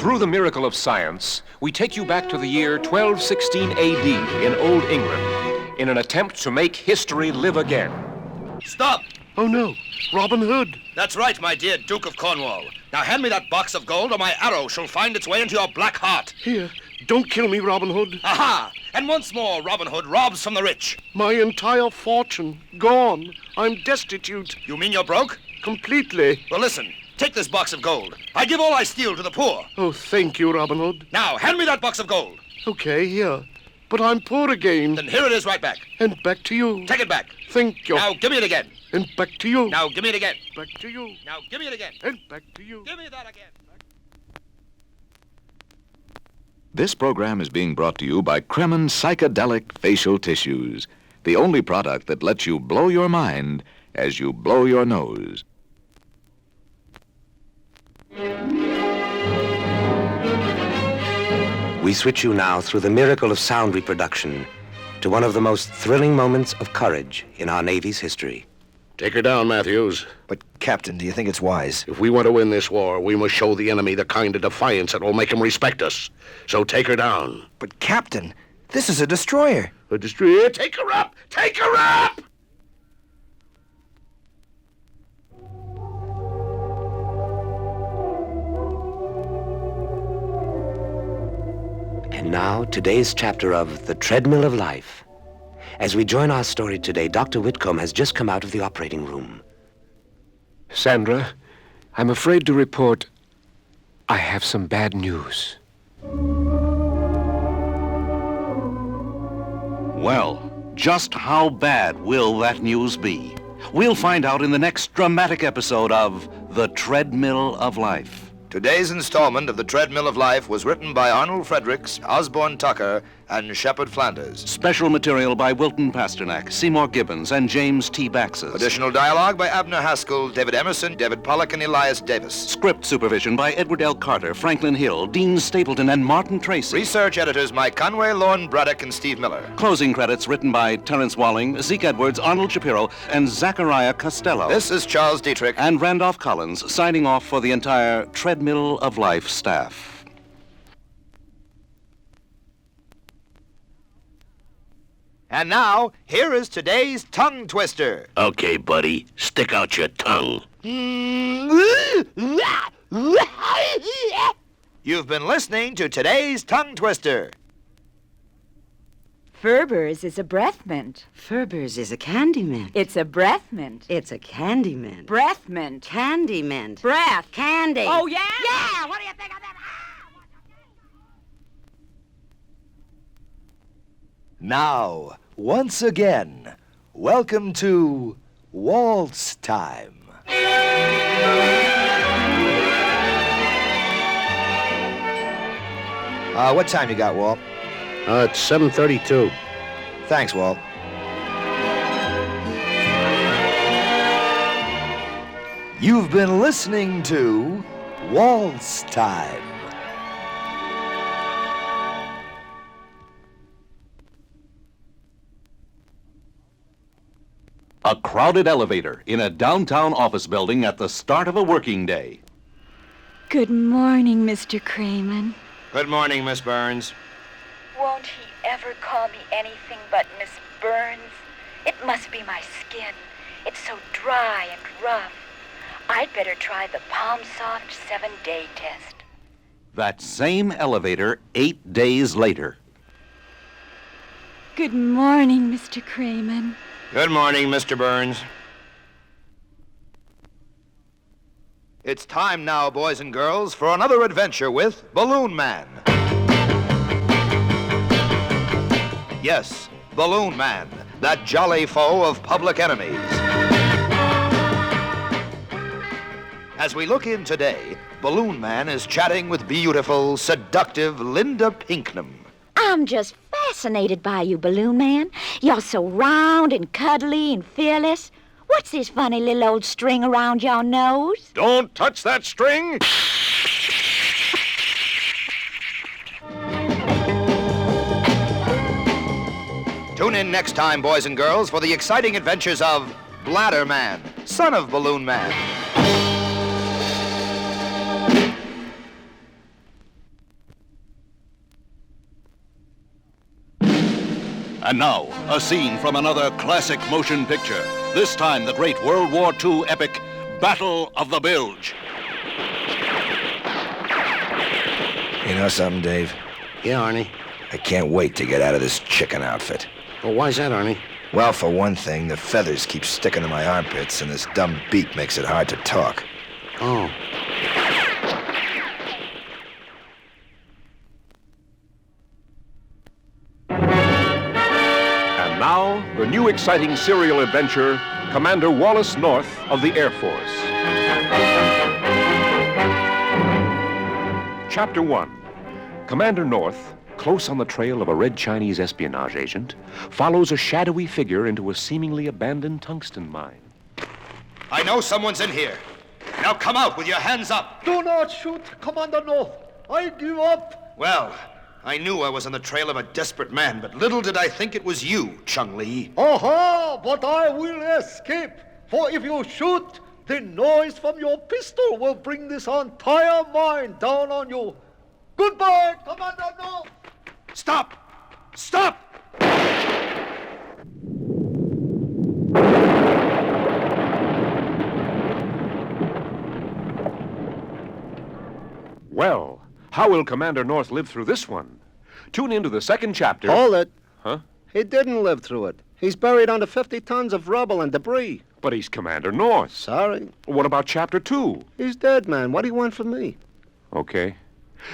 Through the miracle of science, we take you back to the year 1216 AD in Old England in an attempt to make history live again. Stop! Oh, no. Robin Hood. That's right, my dear Duke of Cornwall. Now hand me that box of gold or my arrow shall find its way into your black heart. Here, don't kill me, Robin Hood. Aha! And once more, Robin Hood robs from the rich. My entire fortune, gone. I'm destitute. You mean you're broke? Completely. Well, listen. Take this box of gold. I give all I steal to the poor. Oh, thank you, Robin Hood. Now, hand me that box of gold. Okay, here. But I'm poor again. Then here it is right back. And back to you. Take it back. Thank you. Now, give me it again. And back to you. Now, give me it again. Back to you. Now, give me it again. And back to you. Give me that again. This program is being brought to you by Kremen Psychedelic Facial Tissues, the only product that lets you blow your mind as you blow your nose. We switch you now through the miracle of sound reproduction to one of the most thrilling moments of courage in our Navy's history. Take her down, Matthews. But, Captain, do you think it's wise? If we want to win this war, we must show the enemy the kind of defiance that will make him respect us. So take her down. But, Captain, this is a destroyer. A destroyer? Take her up! Take her up! And now, today's chapter of The Treadmill of Life. As we join our story today, Dr. Whitcomb has just come out of the operating room. Sandra, I'm afraid to report I have some bad news. Well, just how bad will that news be? We'll find out in the next dramatic episode of The Treadmill of Life. Today's installment of The Treadmill of Life was written by Arnold Fredericks, Osborne Tucker, and Shepard Flanders. Special material by Wilton Pasternak, Seymour Gibbons, and James T. Baxes. Additional dialogue by Abner Haskell, David Emerson, David Pollock, and Elias Davis. Script supervision by Edward L. Carter, Franklin Hill, Dean Stapleton, and Martin Tracy. Research editors Mike Conway, Lorne Braddock, and Steve Miller. Closing credits written by Terrence Walling, Zeke Edwards, Arnold Shapiro, and Zachariah Costello. This is Charles Dietrich. And Randolph Collins, signing off for the entire Treadmill of Life staff. And now, here is today's tongue twister. Okay, buddy, stick out your tongue. You've been listening to today's tongue twister. Ferber's is a breath mint. Ferber's is a candy mint. It's a breath mint. It's a candy mint. Breath mint. Candy mint. Breath. Candy. Oh, yeah? Yeah! What do you think of that? Now, once again, welcome to Waltz Time. What time you got, Walt? It's 7:32. Thanks, Walt. You've been listening to Waltz Time. A crowded elevator in a downtown office building at the start of a working day. Good morning, Mr. Crayman. Good morning, Miss Burns. Won't he ever call me anything but Miss Burns? It must be my skin. It's so dry and rough. I'd better try the Palm Soft 7-day test. That same elevator 8 days later. Good morning, Mr. Crayman. Good morning, Mr. Burns. It's time now, boys and girls, for another adventure with Balloon Man. Yes, Balloon Man, that jolly foe of public enemies. As we look in today, Balloon Man is chatting with beautiful, seductive Linda Pinknam. I'm just fascinated by you, Balloon Man. You're so round and cuddly and fearless. What's this funny little old string around your nose? Don't touch that string! Tune in next time, boys and girls, for the exciting adventures of Bladder Man, son of Balloon Man. And now, a scene from another classic motion picture. This time, the great World War II epic, Battle of the Bilge. You know something, Dave? Yeah, Arnie. I can't wait to get out of this chicken outfit. Well, why's that, Arnie? Well, for one thing, the feathers keep sticking to my armpits, and this dumb beak makes it hard to talk. Oh. And now, the new exciting serial adventure, Commander Wallace North of the Air Force. Chapter 1. Commander North, close on the trail of a red Chinese espionage agent, follows a shadowy figure into a seemingly abandoned tungsten mine. I know someone's in here. Now come out with your hands up. Do not shoot, Commander North. I give up. Well, I knew I was on the trail of a desperate man, but little did I think it was you, Chung Li. Aha, but I will escape. For if you shoot, the noise from your pistol will bring this entire mine down on you. Goodbye, Commander North. Stop! Stop! Well, how will Commander North live through this one? Tune into the second chapter. Hold it. Huh? He didn't live through it. He's buried under 50 tons of rubble and debris. But he's Commander North. Sorry. What about chapter 2? He's dead, man. What do you want from me? Okay.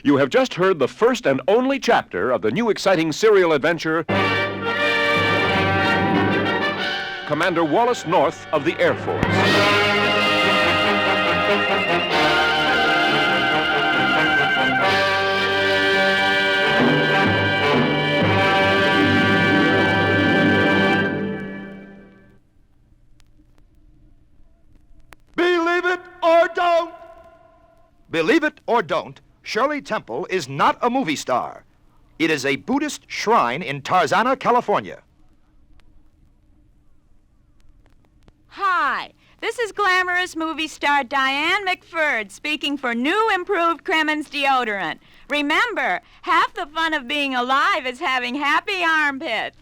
You have just heard the first and only chapter of the new exciting serial adventure, Commander Wallace North of the Air Force. Believe it or don't. Believe it or don't, Shirley Temple is not a movie star. It is a Buddhist shrine in Tarzana, California. Hi, this is glamorous movie star Diane McFord speaking for new improved Cremens deodorant. Remember, half the fun of being alive is having happy armpits.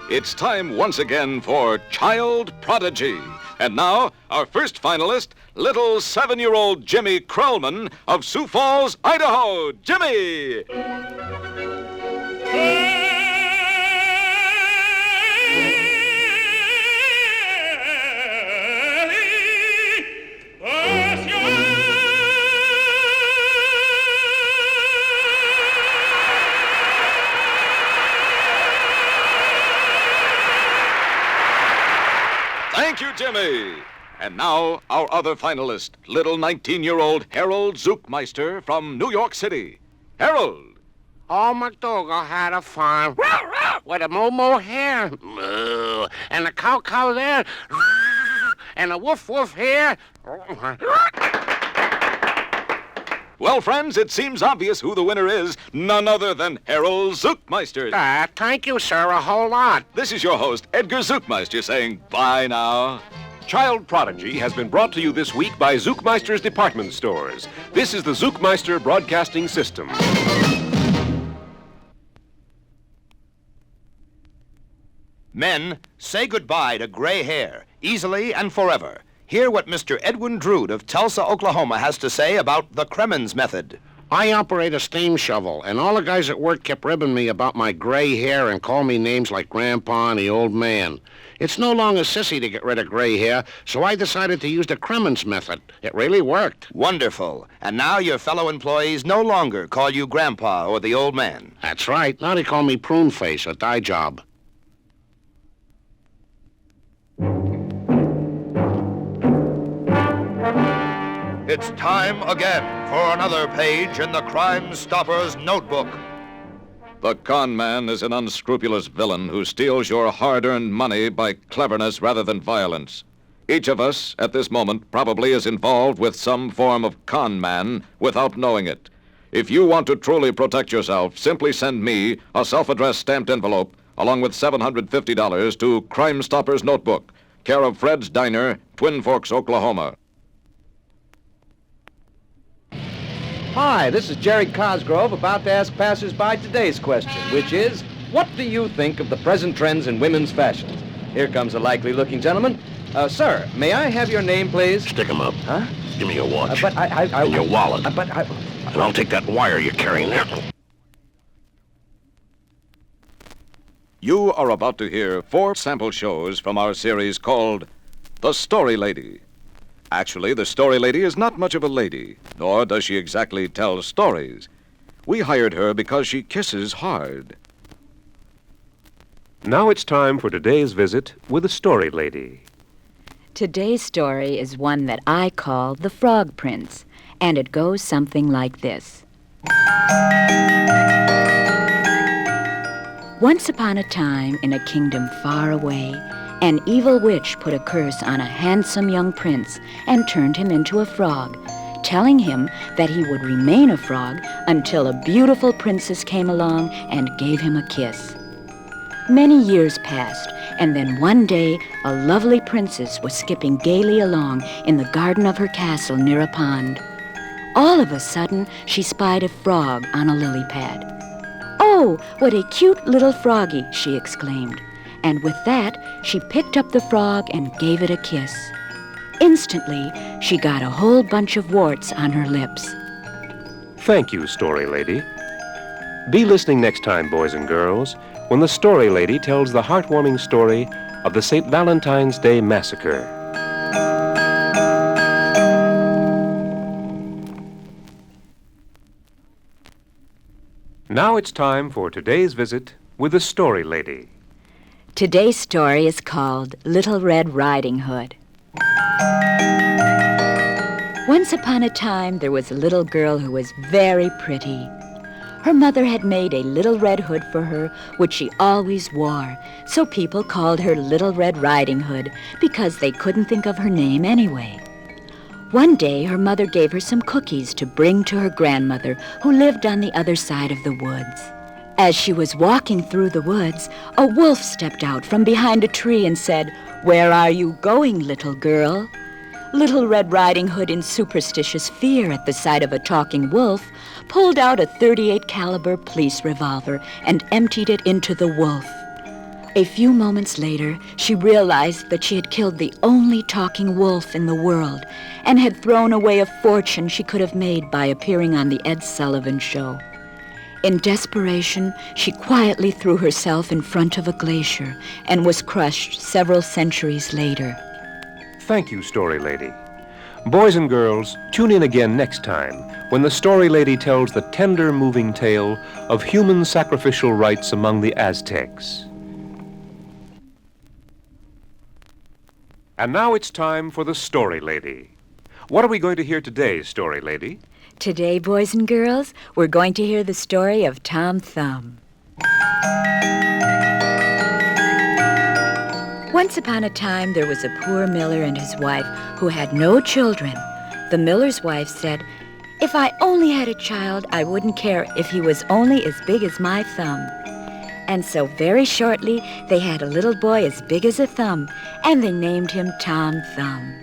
It's time once again for Child Prodigy. And now, our first finalist, little 7-year-old Jimmy Krellman of Sioux Falls, Idaho. Jimmy! Thank you, Jimmy. And now, our other finalist, little 19-year-old Harold Zuckmeister from New York City. Harold. Oh, MacDougall had a farm with a moo here, and a cow there, and a woof here. Well, friends, it seems obvious who the winner is. None other than Harold Zuckmeister. Thank you, sir, a whole lot. This is your host, Edgar Zuckmeister, saying bye now. Child Prodigy has been brought to you this week by Zuckmeister's Department Stores. This is the Zuckmeister Broadcasting System. Men, say goodbye to gray hair, easily and forever. Hear what Mr. Edwin Drood of Tulsa, Oklahoma has to say about the Cremens method. I operate a steam shovel, and all the guys at work kept ribbing me about my gray hair and call me names like Grandpa and the Old Man. It's no longer sissy to get rid of gray hair, so I decided to use the Cremens method. It really worked. Wonderful. And now your fellow employees no longer call you Grandpa or the Old Man. That's right. Now they call me Prune Face or Dye Job. It's time again for another page in the Crime Stopper's notebook. The con man is an unscrupulous villain who steals your hard-earned money by cleverness rather than violence. Each of us, at this moment, probably is involved with some form of con man without knowing it. If you want to truly protect yourself, simply send me a self-addressed stamped envelope along with $750 to Crime Stopper's Notebook, care of Fred's Diner, Twin Forks, Oklahoma. Hi, this is Jerry Cosgrove about to ask passers-by today's question, which is, what do you think of the present trends in women's fashions? Here comes a likely-looking gentleman. Sir, may I have your name, please? Stick 'em up. Huh? Give me your watch. But And your wallet. But And I'll take that wire you're carrying there. You are about to hear 4 sample shows from our series called The Story Lady. Actually, the Story Lady is not much of a lady, nor does she exactly tell stories. We hired her because she kisses hard. Now it's time for today's visit with the Story Lady. Today's story is one that I call The Frog Prince, and it goes something like this. Once upon a time, in a kingdom far away, an evil witch put a curse on a handsome young prince and turned him into a frog, telling him that he would remain a frog until a beautiful princess came along and gave him a kiss. Many years passed, and then one day a lovely princess was skipping gaily along in the garden of her castle near a pond. All of a sudden, she spied a frog on a lily pad. "Oh, what a cute little froggy," she exclaimed. And with that, she picked up the frog and gave it a kiss. Instantly, she got a whole bunch of warts on her lips. Thank you, Story Lady. Be listening next time, boys and girls, when the Story Lady tells the heartwarming story of the St. Valentine's Day Massacre. Now it's time for today's visit with the Story Lady. Today's story is called Little Red Riding Hood. Once upon a time, there was a little girl who was very pretty. Her mother had made a little red hood for her, which she always wore, so people called her Little Red Riding Hood because they couldn't think of her name anyway. One day, her mother gave her some cookies to bring to her grandmother, who lived on the other side of the woods. As she was walking through the woods, a wolf stepped out from behind a tree and said, "Where are you going, little girl?" Little Red Riding Hood, in superstitious fear at the sight of a talking wolf, pulled out a .38 caliber police revolver and emptied it into the wolf. A few moments later, she realized that she had killed the only talking wolf in the world and had thrown away a fortune she could have made by appearing on the Ed Sullivan Show. In desperation, she quietly threw herself in front of a glacier and was crushed several centuries later. Thank you, Story Lady. Boys and girls, tune in again next time when the Story Lady tells the tender, moving tale of human sacrificial rites among the Aztecs. And now it's time for the Story Lady. What are we going to hear today, Story Lady? Today, boys and girls, we're going to hear the story of Tom Thumb. Once upon a time, there was a poor miller and his wife who had no children. The miller's wife said, "If I only had a child, I wouldn't care if he was only as big as my thumb." And so very shortly, they had a little boy as big as a thumb, and they named him Tom Thumb.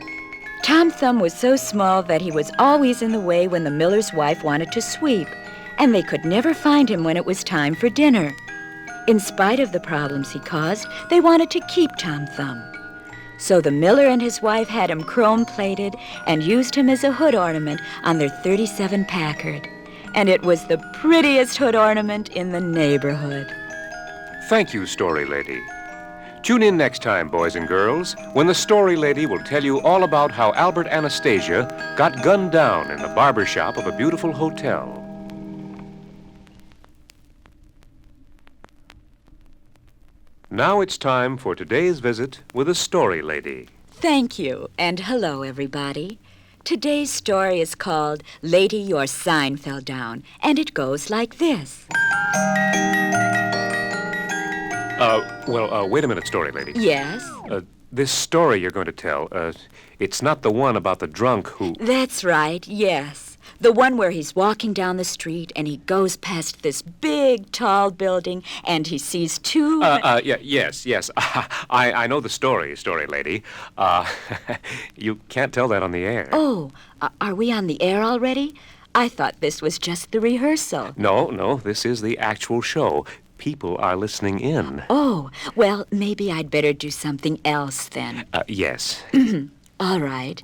Tom Thumb was so small that he was always in the way when the miller's wife wanted to sweep, and they could never find him when it was time for dinner. In spite of the problems he caused, they wanted to keep Tom Thumb. So the miller and his wife had him chrome-plated and used him as a hood ornament on their '37 Packard. And it was the prettiest hood ornament in the neighborhood. Thank you, Story Lady. Tune in next time, boys and girls, when the Story Lady will tell you all about how Albert Anastasia got gunned down in the barber shop of a beautiful hotel. Now it's time for today's visit with the Story Lady. Thank you, and hello, everybody. Today's story is called Lady, Your Sign Fell Down, and it goes like this. Wait a minute, Story Lady. Yes? This story you're going to tell, it's not the one about the drunk who... That's right, yes. The one where he's walking down the street and he goes past this big, tall building and he sees two... Yes. I know the story, Story Lady. You can't tell that on the air. Oh, are we on the air already? I thought this was just the rehearsal. No, this is the actual show. People are listening in. Oh, well, maybe I'd better do something else then. Yes. All right.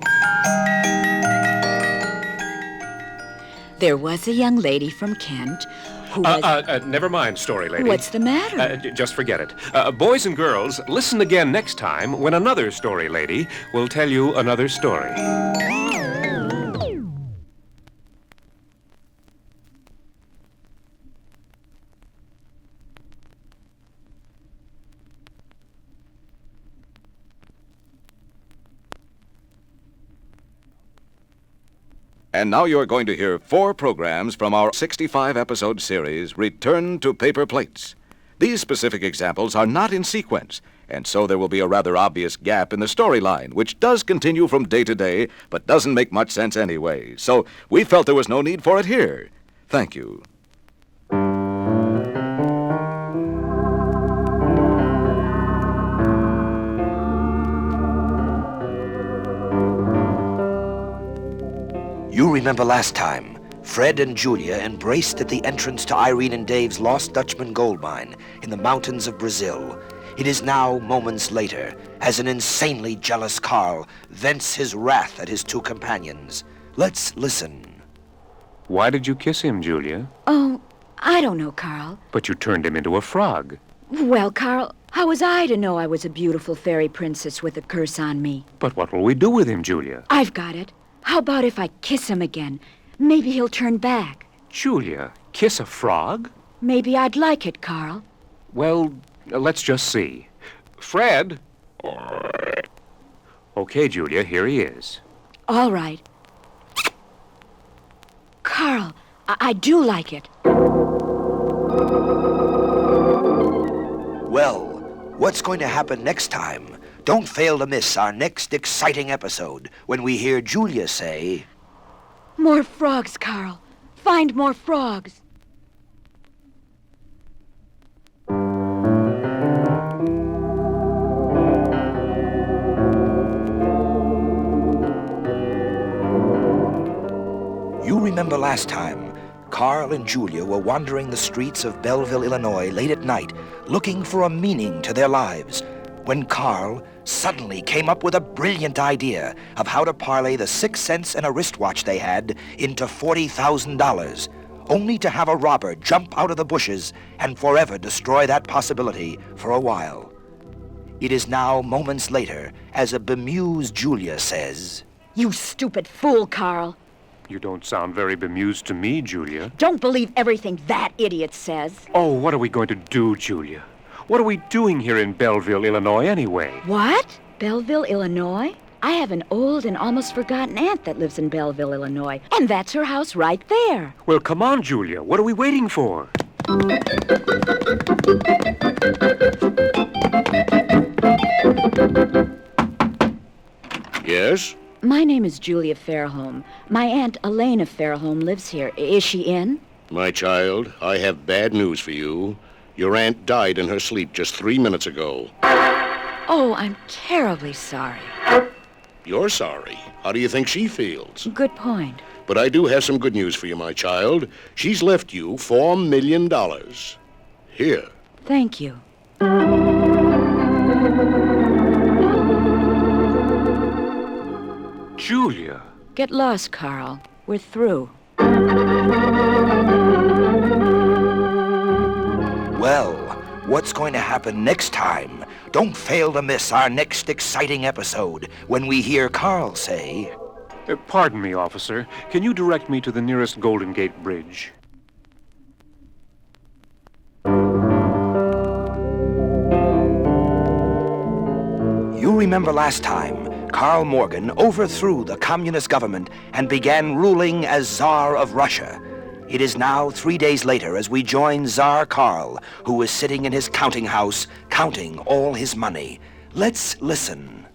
There was a young lady from Kent who was... Never mind, story lady. What's the matter? Just forget it. Boys and girls, listen again next time when another story lady will tell you another story. And now you're going to hear 4 programs from our 65-episode series, Return to Paper Plates. These specific examples are not in sequence, and so there will be a rather obvious gap in the storyline, which does continue from day to day, but doesn't make much sense anyway. So we felt there was no need for it here. Thank you. You remember last time, Fred and Julia embraced at the entrance to Irene and Dave's Lost Dutchman gold mine in the mountains of Brazil. It is now moments later, as an insanely jealous Carl vents his wrath at his 2 companions. Let's listen. Why did you kiss him, Julia? Oh, I don't know, Carl. But you turned him into a frog. Well, Carl, how was I to know I was a beautiful fairy princess with a curse on me? But what will we do with him, Julia? I've got it. How about if I kiss him again? Maybe he'll turn back. Julia, kiss a frog? Maybe I'd like it, Carl. Well, let's just see. Fred? Okay, Julia, here he is. All right. Carl, I do like it. Well, what's going to happen next time? Don't fail to miss our next exciting episode when we hear Julia say... More frogs, Carl. Find more frogs. You remember last time, Carl and Julia were wandering the streets of Belleville, Illinois late at night, looking for a meaning to their lives, when Carl suddenly came up with a brilliant idea of how to parlay the 6 cents and a wristwatch they had into $40,000, only to have a robber jump out of the bushes and forever destroy that possibility for a while. It is now moments later, as a bemused Julia says... You stupid fool, Carl. You don't sound very bemused to me, Julia. Don't believe everything that idiot says. Oh, what are we going to do, Julia? What are we doing here in Belleville, Illinois, anyway? What? Belleville, Illinois? I have an old and almost forgotten aunt that lives in Belleville, Illinois, and that's her house right there. Well, come on, Julia. What are we waiting for? Yes? My name is Julia Fairholme. My aunt Elena Fairholme lives here. Is she in? My child, I have bad news for you. Your aunt died in her sleep just 3 minutes ago. Oh, I'm terribly sorry. You're sorry. How do you think she feels? Good point. But I do have some good news for you, my child. She's left you $4 million. Here. Thank you. Julia. Get lost, Carl. We're through. Well, what's going to happen next time? Don't fail to miss our next exciting episode when we hear Carl say... Pardon me, officer. Can you direct me to the nearest Golden Gate Bridge? You remember last time, Karl Morgan overthrew the communist government and began ruling as Tsar of Russia. It is now 3 days later as we join Tsar Karl, who is sitting in his counting house, counting all his money. Let's listen.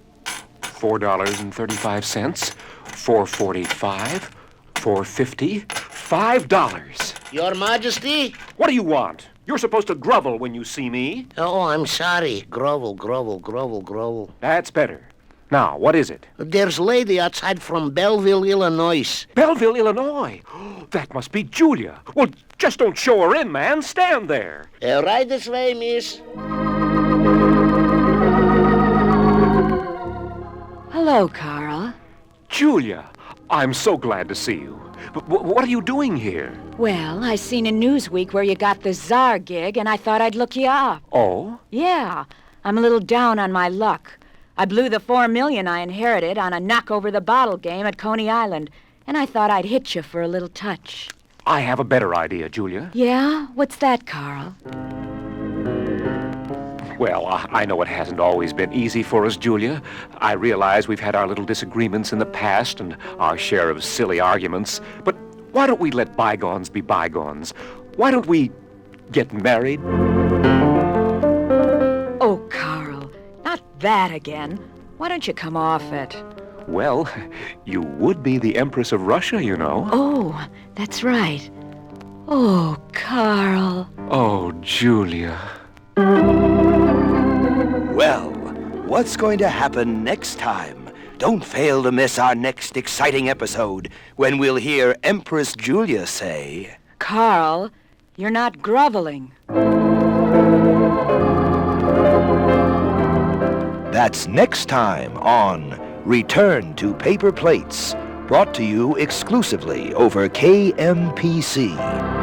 $4.35, $4.45, $4.50, $5. Your Majesty? What do you want? You're supposed to grovel when you see me. Oh, I'm sorry. Grovel, grovel, grovel, grovel. That's better. Now, what is it? There's a lady outside from Belleville, Illinois. Belleville, Illinois? That must be Julia. Well, just don't show her in, man. Stand there. Right this way, miss. Hello, Carl. Julia, I'm so glad to see you. But what are you doing here? Well, I seen in Newsweek where you got the czar gig, and I thought I'd look you up. Oh? Yeah, I'm a little down on my luck. I blew the $4 million I inherited on a knock-over-the-bottle game at Coney Island, and I thought I'd hit you for a little touch. I have a better idea, Julia. Yeah? What's that, Carl? Well, I know it hasn't always been easy for us, Julia. I realize we've had our little disagreements in the past and our share of silly arguments, but why don't we let bygones be bygones? Why don't we get married? Oh, Carl, not that again. Why don't you come off it? Well, you would be the Empress of Russia, you know. Oh, that's right. Oh, Carl. Oh, Julia. Well, what's going to happen next time? Don't fail to miss our next exciting episode when we'll hear Empress Julia say, Carl, you're not groveling. That's next time on Return to Paper Plates, brought to you exclusively over KMPC.